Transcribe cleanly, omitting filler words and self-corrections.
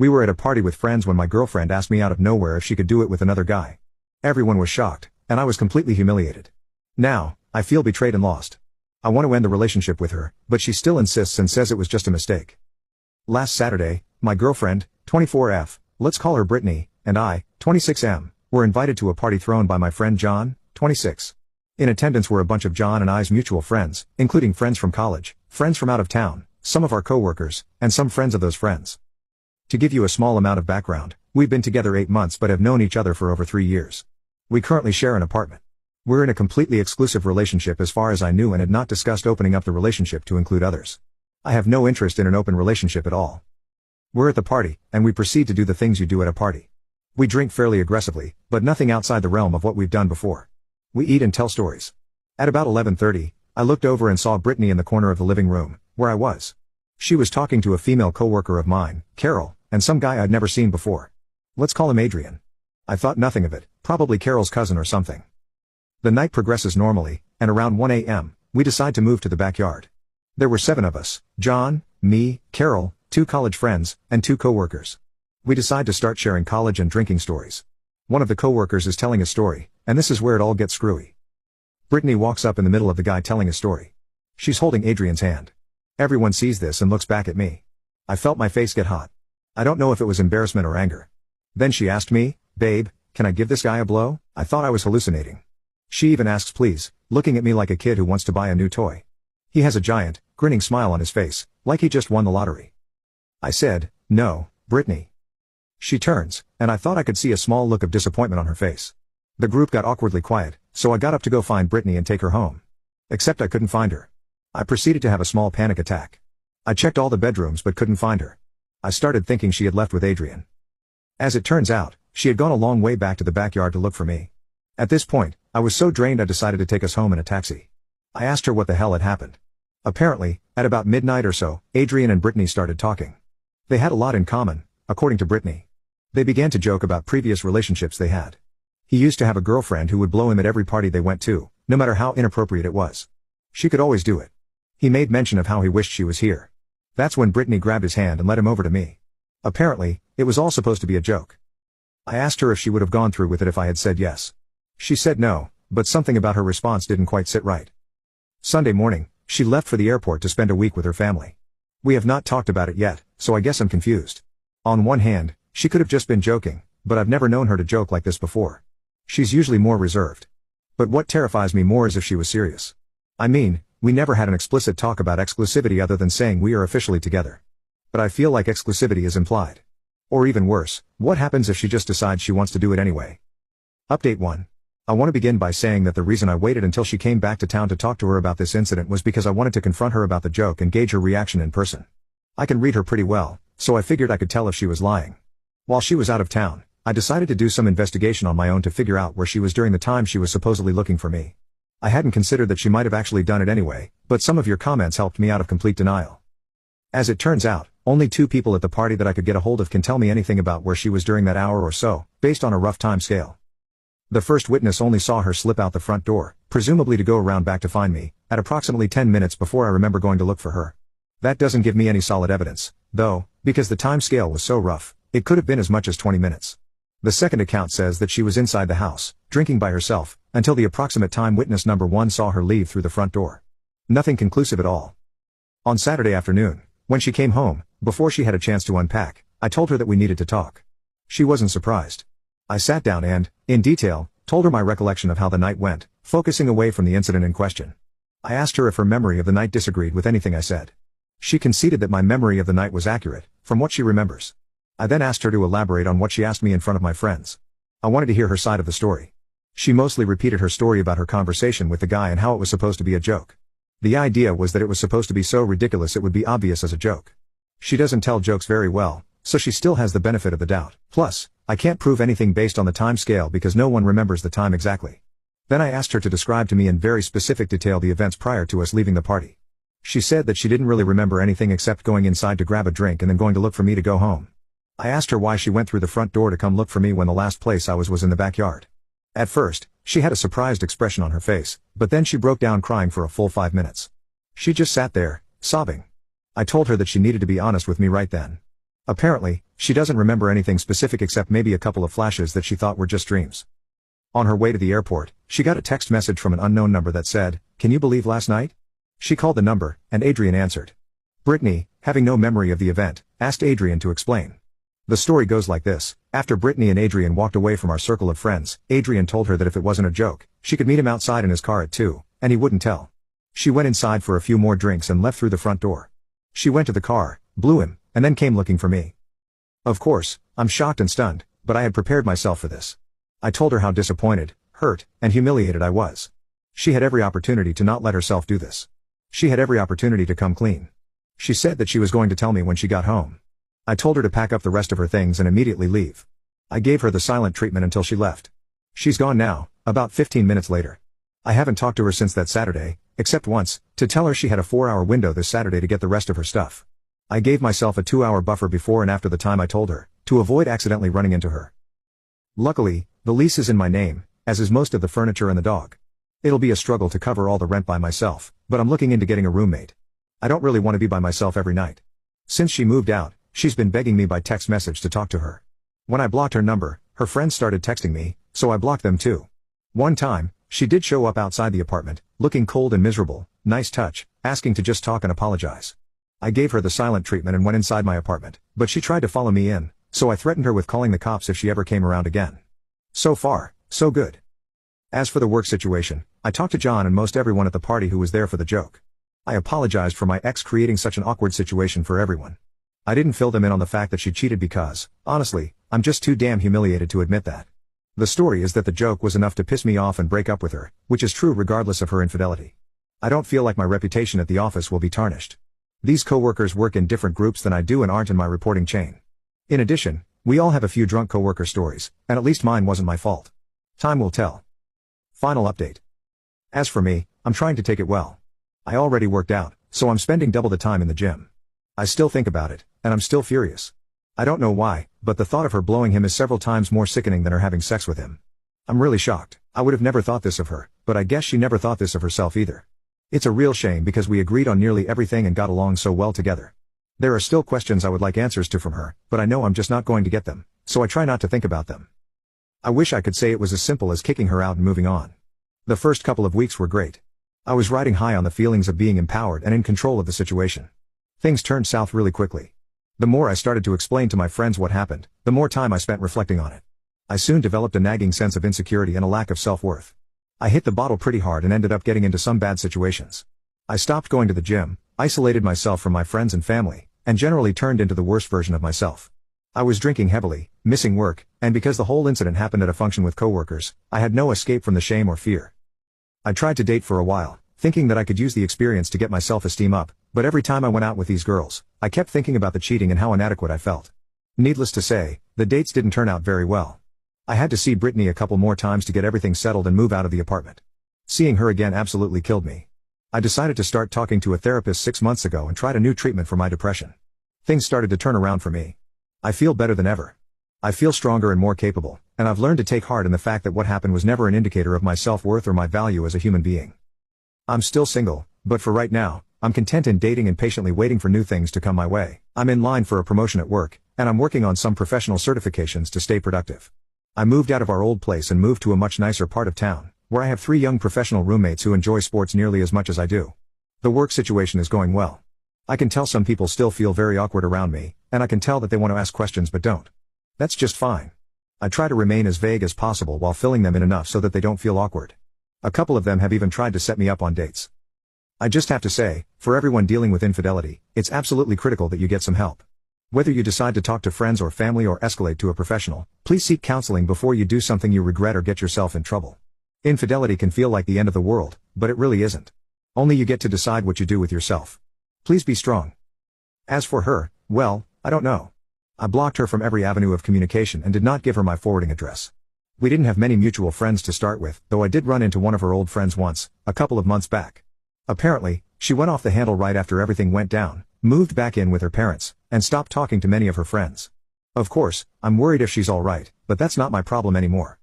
We were at a party with friends when my girlfriend asked me out of nowhere if she could do it with another guy. Everyone was shocked, and I was completely humiliated. Now, I feel betrayed and lost. I want to end the relationship with her, but she still insists and says it was just a mistake. Last Saturday, my girlfriend, 24F, let's call her Brittany, and I, 26M, were invited to a party thrown by my friend John, 26. In attendance were a bunch of John and I's mutual friends, including friends from college, friends from out of town, some of our co-workers, and some friends of those friends. To give you a small amount of background, we've been together 8 months but have known each other for over 3 years. We currently share an apartment. We're in a completely exclusive relationship as far as I knew and had not discussed opening up the relationship to include others. I have no interest in an open relationship at all. We're at the party, and we proceed to do the things you do at a party. We drink fairly aggressively, but nothing outside the realm of what we've done before. We eat and tell stories. At about 11:30, I looked over and saw Brittany in the corner of the living room, where I was. She was talking to a female coworker of mine, Carol, and some guy I'd never seen before. Let's call him Adrian. I thought nothing of it, probably Carol's cousin or something. The night progresses normally, and around 1 a.m., we decide to move to the backyard. There were 7 of us, John, me, Carol, 2 college friends, and 2 co-workers. We decide to start sharing college and drinking stories. One of the co-workers is telling a story, and this is where it all gets screwy. Brittany walks up in the middle of the guy telling a story. She's holding Adrian's hand. Everyone sees this and looks back at me. I felt my face get hot. I don't know if it was embarrassment or anger. Then she asked me, "Babe, can I give this guy a blow?" I thought I was hallucinating. She even asks please, looking at me like a kid who wants to buy a new toy. He has a giant, grinning smile on his face, like he just won the lottery. I said, "No, Brittany." She turns, and I thought I could see a small look of disappointment on her face. The group got awkwardly quiet, so I got up to go find Brittany and take her home. Except I couldn't find her. I proceeded to have a small panic attack. I checked all the bedrooms but couldn't find her. I started thinking she had left with Adrian. As it turns out, she had gone a long way back to the backyard to look for me. At this point, I was so drained I decided to take us home in a taxi. I asked her what the hell had happened. Apparently, at about midnight or so, Adrian and Brittany started talking. They had a lot in common, according to Brittany. They began to joke about previous relationships they had. He used to have a girlfriend who would blow him at every party they went to, no matter how inappropriate it was. She could always do it. He made mention of how he wished she was here. That's when Brittany grabbed his hand and led him over to me. Apparently, it was all supposed to be a joke. I asked her if she would have gone through with it if I had said yes. She said no, but something about her response didn't quite sit right. Sunday morning, she left for the airport to spend a week with her family. We have not talked about it yet, so I guess I'm confused. On one hand, she could have just been joking, but I've never known her to joke like this before. She's usually more reserved. But what terrifies me more is if she was serious. I mean, we never had an explicit talk about exclusivity other than saying we are officially together. But I feel like exclusivity is implied. Or even worse, what happens if she just decides she wants to do it anyway? Update 1. I want to begin by saying that the reason I waited until she came back to town to talk to her about this incident was because I wanted to confront her about the joke and gauge her reaction in person. I can read her pretty well, so I figured I could tell if she was lying. While she was out of town, I decided to do some investigation on my own to figure out where she was during the time she was supposedly looking for me. I hadn't considered that she might have actually done it anyway, but some of your comments helped me out of complete denial. As it turns out, only 2 people at the party that I could get a hold of can tell me anything about where she was during that hour or so, based on a rough time scale. The first witness only saw her slip out the front door, presumably to go around back to find me, at approximately 10 minutes before I remember going to look for her. That doesn't give me any solid evidence, though, because the time scale was so rough, it could have been as much as 20 minutes. The second account says that she was inside the house, drinking by herself, until the approximate time witness number 1 saw her leave through the front door. Nothing conclusive at all. On Saturday afternoon, when she came home, before she had a chance to unpack, I told her that we needed to talk. She wasn't surprised. I sat down and, in detail, told her my recollection of how the night went, focusing away from the incident in question. I asked her if her memory of the night disagreed with anything I said. She conceded that my memory of the night was accurate, from what she remembers. I then asked her to elaborate on what she asked me in front of my friends. I wanted to hear her side of the story. She mostly repeated her story about her conversation with the guy and how it was supposed to be a joke. The idea was that it was supposed to be so ridiculous it would be obvious as a joke. She doesn't tell jokes very well, so she still has the benefit of the doubt. Plus, I can't prove anything based on the time scale because no one remembers the time exactly. Then I asked her to describe to me in very specific detail the events prior to us leaving the party. She said that she didn't really remember anything except going inside to grab a drink and then going to look for me to go home. I asked her why she went through the front door to come look for me when the last place I was in the backyard. At first, she had a surprised expression on her face, but then she broke down crying for a full 5 minutes. She just sat there, sobbing. I told her that she needed to be honest with me right then. Apparently, She doesn't remember anything specific except maybe a couple of flashes that she thought were just dreams. On her way to the airport, she got a text message from an unknown number that said, "Can you believe last night?" She called the number, and Adrian answered. Brittany, having no memory of the event, asked Adrian to explain. The story goes like this. After Brittany and Adrian walked away from our circle of friends, Adrian told her that if it wasn't a joke, she could meet him outside in his car at 2, and he wouldn't tell. She went inside for a few more drinks and left through the front door. She went to the car, blew him, and then came looking for me. Of course, I'm shocked and stunned, but I had prepared myself for this. I told her how disappointed, hurt, and humiliated I was. She had every opportunity to not let herself do this. She had every opportunity to come clean. She said that she was going to tell me when she got home. I told her to pack up the rest of her things and immediately leave. I gave her the silent treatment until she left. She's gone now, about 15 minutes later. I haven't talked to her since that Saturday, except once, to tell her she had a 4-hour window this Saturday to get the rest of her stuff. I gave myself a 2-hour buffer before and after the time I told her, to avoid accidentally running into her. Luckily, the lease is in my name, as is most of the furniture and the dog. It'll be a struggle to cover all the rent by myself, but I'm looking into getting a roommate. I don't really want to be by myself every night. Since she moved out, she's been begging me by text message to talk to her. When I blocked her number, her friends started texting me, so I blocked them too. One time, she did show up outside the apartment, looking cold and miserable, nice touch, asking to just talk and apologize. I gave her the silent treatment and went inside my apartment, but she tried to follow me in, so I threatened her with calling the cops if she ever came around again. So far, so good. As for the work situation, I talked to John and most everyone at the party who was there for the joke. I apologized for my ex creating such an awkward situation for everyone. I didn't fill them in on the fact that she cheated because, honestly, I'm just too damn humiliated to admit that. The story is that the joke was enough to piss me off and break up with her, which is true regardless of her infidelity. I don't feel like my reputation at the office will be tarnished. These coworkers work in different groups than I do and aren't in my reporting chain. In addition, we all have a few drunk coworker stories, and at least mine wasn't my fault. Time will tell. Final update. As for me, I'm trying to take it well. I already worked out, so I'm spending double the time in the gym. I still think about it, and I'm still furious. I don't know why, but the thought of her blowing him is several times more sickening than her having sex with him. I'm really shocked. I would have never thought this of her, but I guess she never thought this of herself either. It's a real shame because we agreed on nearly everything and got along so well together. There are still questions I would like answers to from her, but I know I'm just not going to get them, so I try not to think about them. I wish I could say it was as simple as kicking her out and moving on. The first couple of weeks were great. I was riding high on the feelings of being empowered and in control of the situation. Things turned south really quickly. The more I started to explain to my friends what happened, the more time I spent reflecting on it. I soon developed a nagging sense of insecurity and a lack of self-worth. I hit the bottle pretty hard and ended up getting into some bad situations. I stopped going to the gym, isolated myself from my friends and family, and generally turned into the worst version of myself. I was drinking heavily, missing work, and because the whole incident happened at a function with coworkers, I had no escape from the shame or fear. I tried to date for a while, thinking that I could use the experience to get my self-esteem up, but every time I went out with these girls, I kept thinking about the cheating and how inadequate I felt. Needless to say, the dates didn't turn out very well. I had to see Brittany a couple more times to get everything settled and move out of the apartment. Seeing her again absolutely killed me. I decided to start talking to a therapist 6 months ago and tried a new treatment for my depression. Things started to turn around for me. I feel better than ever. I feel stronger and more capable, and I've learned to take heart in the fact that what happened was never an indicator of my self-worth or my value as a human being. I'm still single, but for right now, I'm content in dating and patiently waiting for new things to come my way. I'm in line for a promotion at work, and I'm working on some professional certifications to stay productive. I moved out of our old place and moved to a much nicer part of town, where I have 3 young professional roommates who enjoy sports nearly as much as I do. The work situation is going well. I can tell some people still feel very awkward around me, and I can tell that they want to ask questions but don't. That's just fine. I try to remain as vague as possible while filling them in enough so that they don't feel awkward. A couple of them have even tried to set me up on dates. I just have to say, for everyone dealing with infidelity, it's absolutely critical that you get some help. Whether you decide to talk to friends or family or escalate to a professional, please seek counseling before you do something you regret or get yourself in trouble. Infidelity can feel like the end of the world, but it really isn't. Only you get to decide what you do with yourself. Please be strong. As for her, well, I don't know. I blocked her from every avenue of communication and did not give her my forwarding address. We didn't have many mutual friends to start with, though I did run into one of her old friends once, a couple of months back. Apparently, she went off the handle right after everything went down, moved back in with her parents, and stopped talking to many of her friends. Of course, I'm worried if she's alright, but that's not my problem anymore.